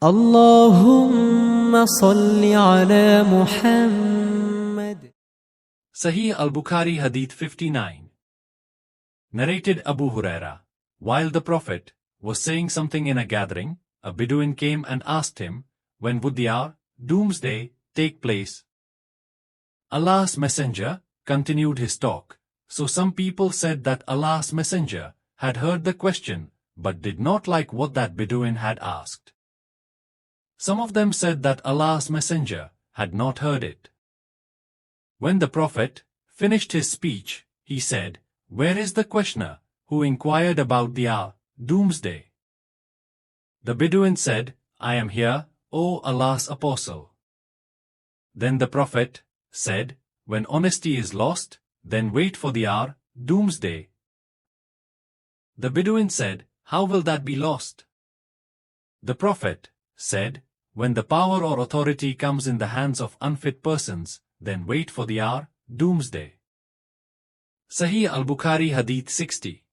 اللهم صل على محمد. Sahi Bukhari Hadith 59. Narrated Abu Huraira. While the Prophet was saying something in a gathering, a Bedouin came and asked him, when would the hour, doomsday, take place? Allah's Messenger continued his talk. So some people said that Allah's Messenger had heard the question, but did not like what that Bedouin had asked. Some of them said that Allah's Messenger had not heard it. When the Prophet finished his speech, he said, "Where is the questioner who inquired about the hour, doomsday?" The Bedouin said, "I am here, O Allah's Apostle." Then the Prophet said, "When honesty is lost, then wait for the hour, doomsday." The Bedouin said, "How will that be lost?" The Prophet said, "When the power or authority comes in the hands of unfit persons, then wait for the hour, doomsday." Sahi Bukhari Hadith 60.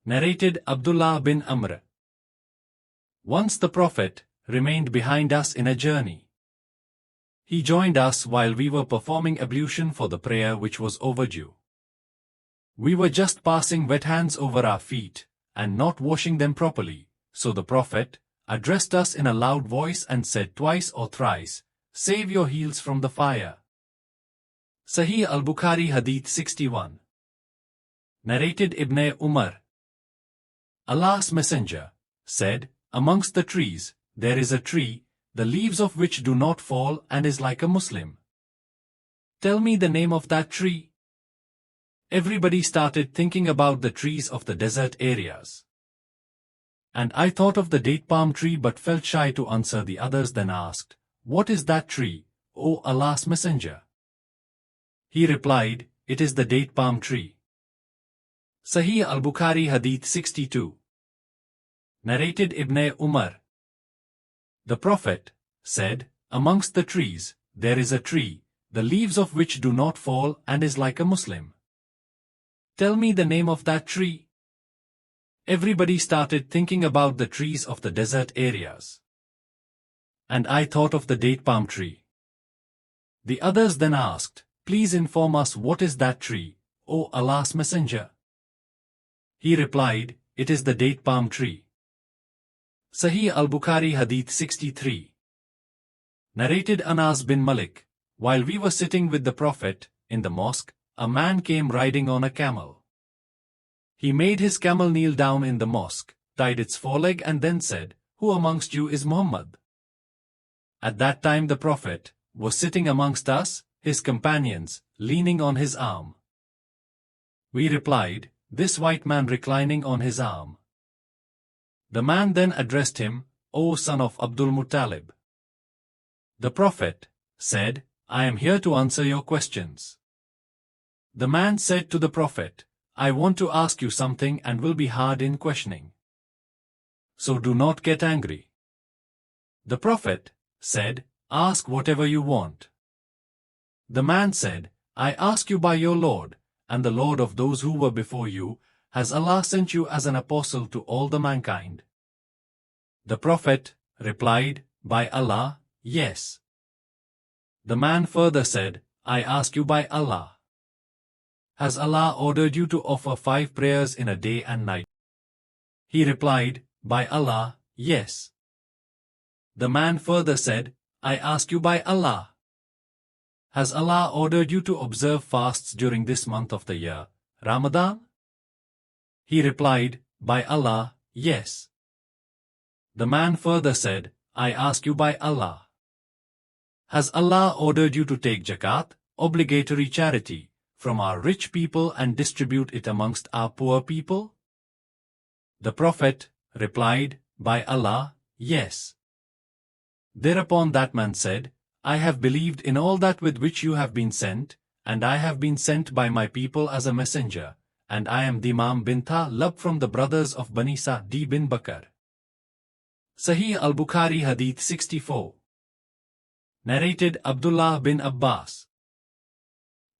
Narrated Abdullah bin Amr. Once the Prophet remained behind us in a journey. He joined us while we were performing ablution for the prayer which was overdue. We were just passing wet hands over our feet, and not washing them properly, so the Prophet addressed us in a loud voice and said twice or thrice, "Save your heels from the fire." Sahi Bukhari Hadith 61. Narrated Ibn Umar. Allah's Messenger said, "Amongst the trees, there is a tree, the leaves of which do not fall and is like a Muslim. Tell me the name of that tree." Everybody started thinking about the trees of the desert areas. And I thought of the date palm tree but felt shy to answer the others, then asked, "What is that tree, O Allah's Messenger?" He replied, "It is the date palm tree." Sahi Bukhari Hadith 62. Narrated Ibn Umar. The Prophet said, "Amongst the trees, there is a tree, the leaves of which do not fall and is like a Muslim. Tell me the name of that tree." Everybody started thinking about the trees of the desert areas. And I thought of the date palm tree. The others then asked, "Please inform us what is that tree, O Allah's Messenger?" He replied, "It is the date palm tree." Sahi Bukhari Hadith 63. Narrated Anas bin Malik. While we were sitting with the Prophet in the mosque, a man came riding on a camel. He made his camel kneel down in the mosque, tied its foreleg and then said, "Who amongst you is Muhammad?" At that time the Prophet was sitting amongst us, his companions, leaning on his arm. We replied, "This white man reclining on his arm." The man then addressed him, "O son of Abdul Muttalib." The Prophet said, "I am here to answer your questions." The man said to the Prophet, "I want to ask you something and will be hard in questioning. So do not get angry." The Prophet said, "Ask whatever you want." The man said, "I ask you by your Lord, and the Lord of those who were before you, has Allah sent you as an apostle to all the mankind?" The Prophet replied, "By Allah, yes." The man further said, "I ask you by Allah, has Allah ordered you to offer 5 prayers in a day and night?" He replied, "By Allah, yes." The man further said, "I ask you by Allah, has Allah ordered you to observe fasts during this month of the year, Ramadan?" He replied, "By Allah, yes." The man further said, "I ask you by Allah, has Allah ordered you to take zakat, obligatory charity, from our rich people and distribute it amongst our poor people?" The Prophet replied, "By Allah, yes." Thereupon that man said, "I have believed in all that with which you have been sent, and I have been sent by my people as a messenger, and I am Dimam bin Thalab from the brothers of Bani Sa'd bin Bakr." Sahi Bukhari Hadith 64. Narrated Abdullah bin Abbas.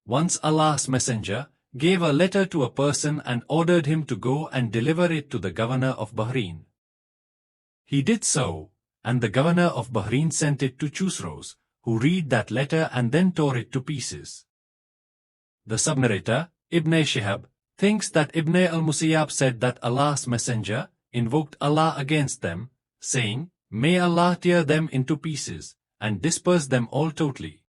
Once Allah's Messenger gave a letter to a person and ordered him to go and deliver it to the governor of Bahrain. He did so, and the governor of Bahrain sent it to Chusros, who read that letter and then tore it to pieces. The subnarrator, Ibn Shihab, thinks that Ibn al-Musayyab said that Allah's messenger invoked Allah against them, saying, "May Allah tear them into pieces and disperse them all totally."